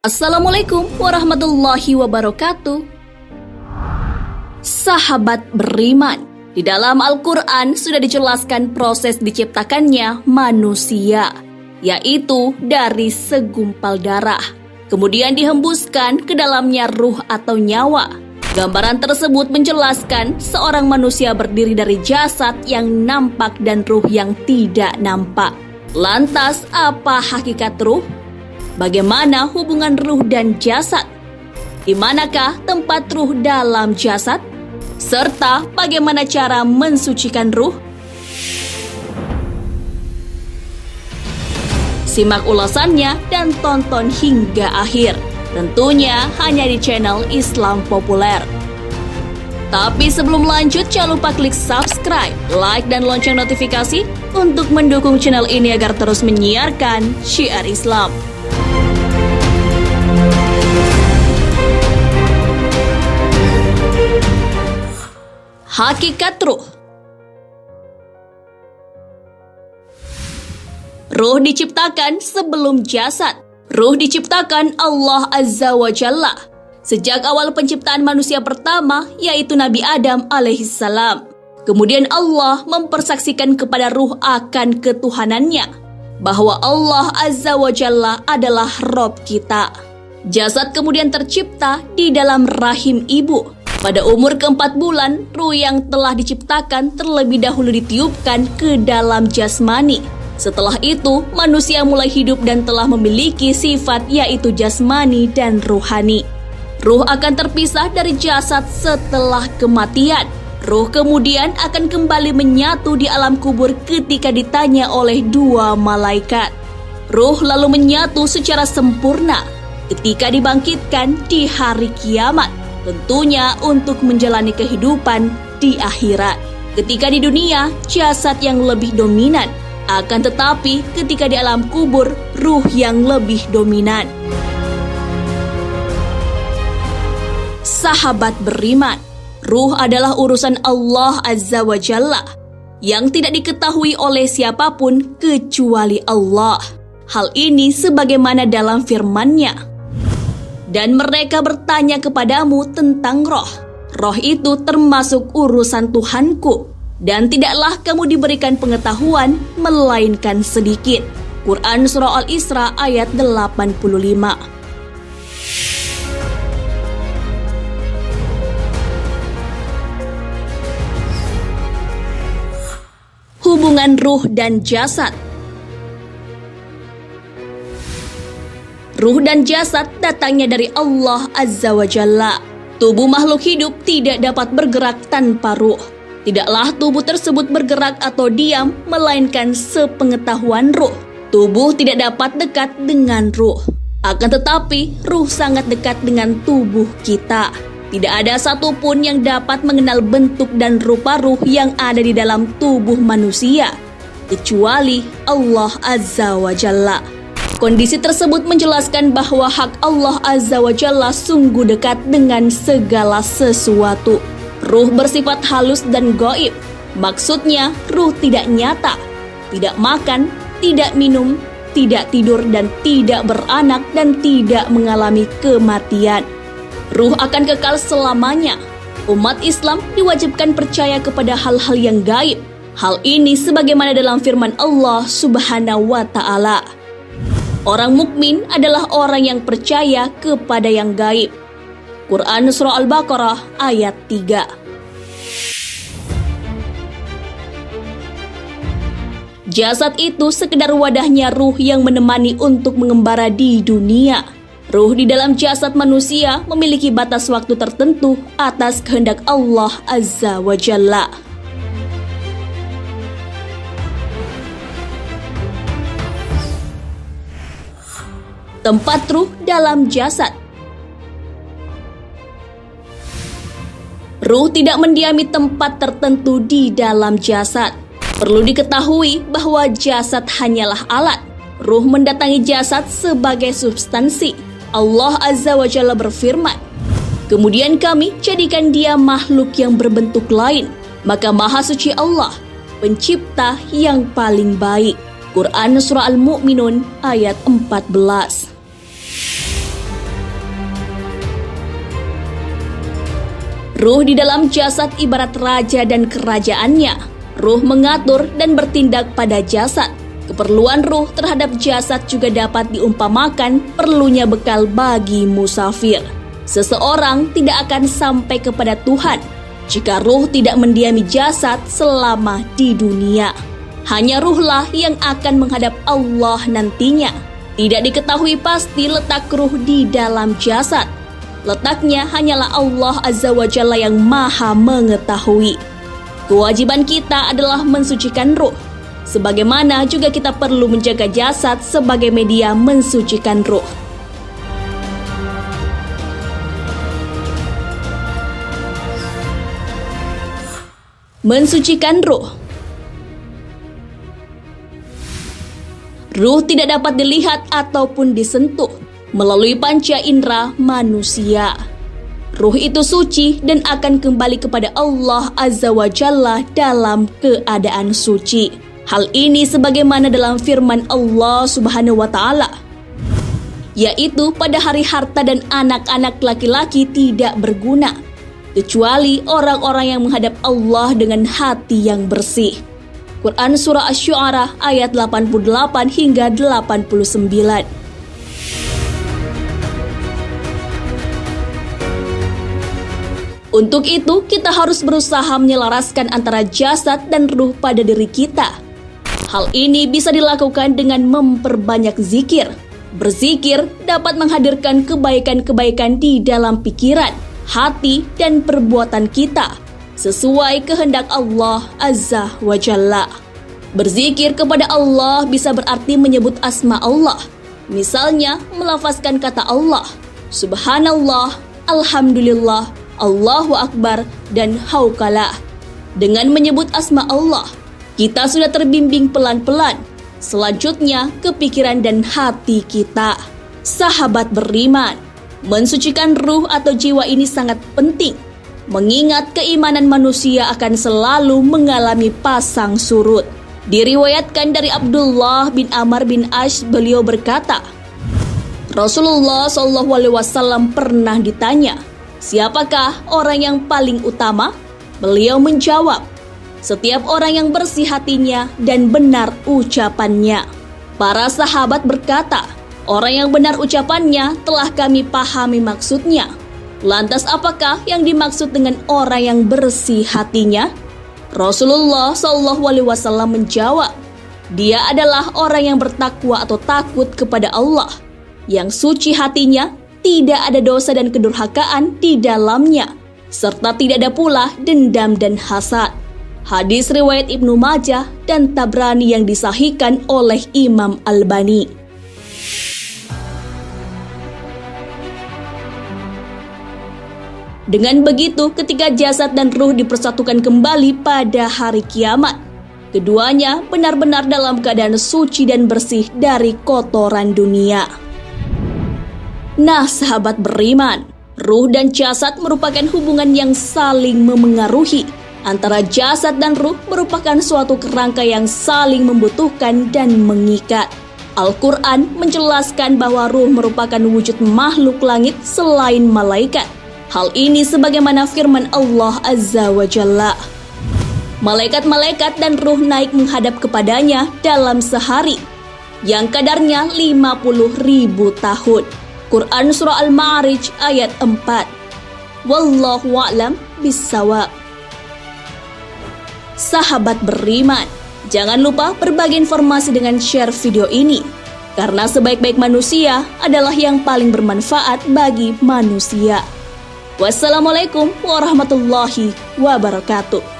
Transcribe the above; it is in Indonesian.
Assalamualaikum warahmatullahi wabarakatuh. Sahabat beriman, di dalam Al-Quran sudah dijelaskan proses diciptakannya manusia, yaitu dari segumpal darah. Kemudian dihembuskan ke dalamnya ruh atau nyawa. Gambaran tersebut menjelaskan seorang manusia berdiri dari jasad yang nampak dan ruh yang tidak nampak. Lantas, apa hakikat ruh? Bagaimana hubungan ruh dan jasad? Di manakah tempat ruh dalam jasad? Serta bagaimana cara mensucikan ruh? Simak ulasannya dan tonton hingga akhir. Tentunya hanya di channel Islam Populer. Tapi sebelum lanjut, jangan lupa klik subscribe, like, dan lonceng notifikasi untuk mendukung channel ini agar terus menyiarkan syiar Islam. Hakikat ruh. Ruh diciptakan sebelum jasad. Ruh diciptakan Allah Azza wa Jalla sejak awal penciptaan manusia pertama, yaitu Nabi Adam alaihissalam. Kemudian Allah mempersaksikan kepada ruh akan ketuhanannya, bahwa Allah Azza wa Jalla adalah Rob kita. Jasad kemudian tercipta di dalam rahim ibu. Pada umur ke-4 bulan, ruh yang telah diciptakan terlebih dahulu ditiupkan ke dalam jasmani. Setelah itu, manusia mulai hidup dan telah memiliki sifat yaitu jasmani dan ruhani. Ruh akan terpisah dari jasad setelah kematian. Ruh kemudian akan kembali menyatu di alam kubur ketika ditanya oleh dua malaikat. Ruh lalu menyatu secara sempurna ketika dibangkitkan di hari kiamat. Tentunya untuk menjalani kehidupan di akhirat. Ketika di dunia, jasad yang lebih dominan. Akan tetapi ketika di alam kubur, ruh yang lebih dominan. Sahabat beriman, ruh adalah urusan Allah Azza wa Jalla yang tidak diketahui oleh siapapun kecuali Allah. Hal ini sebagaimana dalam firman-Nya. Dan mereka bertanya kepadamu tentang roh. Roh itu termasuk urusan Tuhanku. Dan tidaklah kamu diberikan pengetahuan, melainkan sedikit. Quran Surah Al-Isra ayat 85. Hubungan ruh dan jasad. Ruh dan jasad datangnya dari Allah Azza wa Jalla. Tubuh makhluk hidup tidak dapat bergerak tanpa ruh. Tidaklah tubuh tersebut bergerak atau diam, melainkan sepengetahuan ruh. Tubuh tidak dapat dekat dengan ruh. Akan tetapi, ruh sangat dekat dengan tubuh kita. Tidak ada satupun yang dapat mengenal bentuk dan rupa ruh yang ada di dalam tubuh manusia, kecuali Allah Azza wa Jalla. Kondisi tersebut menjelaskan bahwa hak Allah Azza wa Jalla sungguh dekat dengan segala sesuatu. Ruh bersifat halus dan gaib. Maksudnya, ruh tidak nyata, tidak makan, tidak minum, tidak tidur, dan tidak beranak, dan tidak mengalami kematian. Ruh akan kekal selamanya. Umat Islam diwajibkan percaya kepada hal-hal yang gaib. Hal ini sebagaimana dalam firman Allah Subhanahu wa Ta'ala. Orang mukmin adalah orang yang percaya kepada yang gaib. Quran Surah Al-Baqarah ayat 3. Jasad itu sekedar wadahnya ruh yang menemani untuk mengembara di dunia. Ruh di dalam jasad manusia memiliki batas waktu tertentu atas kehendak Allah Azza wa Jalla. Tempat ruh dalam jasad. Ruh tidak mendiami tempat tertentu di dalam jasad. Perlu diketahui bahwa jasad hanyalah alat. Ruh mendatangi jasad sebagai substansi. Allah Azza wa Jalla berfirman, "Kemudian kami jadikan dia makhluk yang berbentuk lain." Maka Maha Suci Allah, pencipta yang paling baik. Quran Surah Al-Mu'minun ayat 14. Ruh di dalam jasad ibarat raja dan kerajaannya. Ruh mengatur dan bertindak pada jasad. Keperluan ruh terhadap jasad juga dapat diumpamakan perlunya bekal bagi musafir. Seseorang tidak akan sampai kepada Tuhan jika ruh tidak mendiami jasad selama di dunia. Hanya ruhlah yang akan menghadap Allah nantinya. Tidak diketahui pasti letak ruh di dalam jasad. Letaknya hanyalah Allah Azza wa Jalla yang maha mengetahui. Kewajiban kita adalah mensucikan ruh. Sebagaimana juga kita perlu menjaga jasad sebagai media mensucikan ruh. Mensucikan ruh. Ruh tidak dapat dilihat ataupun disentuh melalui panca indera manusia. Ruh itu suci dan akan kembali kepada Allah Azza wa Jalla dalam keadaan suci. Hal ini sebagaimana dalam firman Allah Subhanahu wa Ta'ala, yaitu pada hari harta dan anak-anak laki-laki tidak berguna, kecuali orang-orang yang menghadap Allah dengan hati yang bersih. Quran Surah Asy-Syu'ara ayat 88 hingga 89. Untuk itu, kita harus berusaha menyelaraskan antara jasad dan ruh pada diri kita. Hal ini bisa dilakukan dengan memperbanyak zikir. Berzikir dapat menghadirkan kebaikan-kebaikan di dalam pikiran, hati, dan perbuatan kita, sesuai kehendak Allah Azza wa Jalla. Berzikir kepada Allah bisa berarti menyebut asma Allah. Misalnya, melafazkan kata Allah, Subhanallah, Alhamdulillah, Allahu Akbar, dan Hauqala. Dengan menyebut asma Allah, kita sudah terbimbing pelan-pelan. Selanjutnya, ke pikiran dan hati kita. Sahabat beriman, mensucikan ruh atau jiwa ini sangat penting, mengingat keimanan manusia akan selalu mengalami pasang surut. Diriwayatkan dari Abdullah bin Amr bin Ash, beliau berkata, Rasulullah SAW pernah ditanya, siapakah orang yang paling utama? Beliau menjawab, setiap orang yang bersih hatinya dan benar ucapannya. Para sahabat berkata, orang yang benar ucapannya telah kami pahami maksudnya. Lantas apakah yang dimaksud dengan orang yang bersih hatinya? Rasulullah SAW menjawab, dia adalah orang yang bertakwa atau takut kepada Allah, yang suci hatinya, tidak ada dosa dan kedurhakaan di dalamnya, serta tidak ada pula dendam dan hasad. Hadis riwayat Ibnu Majah dan Tabrani yang disahihkan oleh Imam Albani. Dengan begitu, ketika jasad dan ruh dipersatukan kembali pada hari kiamat, keduanya benar-benar dalam keadaan suci dan bersih dari kotoran dunia. Nah, sahabat beriman, ruh dan jasad merupakan hubungan yang saling memengaruhi. Antara jasad dan ruh merupakan suatu kerangka yang saling membutuhkan dan mengikat. Al-Quran menjelaskan bahwa ruh merupakan wujud makhluk langit selain malaikat. Hal ini sebagaimana firman Allah Azza wa Jalla. Malaikat-malaikat dan ruh naik menghadap kepadanya dalam sehari, yang kadarnya 50.000 tahun. Quran Surah Al-Ma'arij ayat 4. Wallahu a'lam bissawab. Sahabat beriman, jangan lupa berbagi informasi dengan share video ini, karena sebaik-baik manusia adalah yang paling bermanfaat bagi manusia. Wassalamualaikum warahmatullahi wabarakatuh.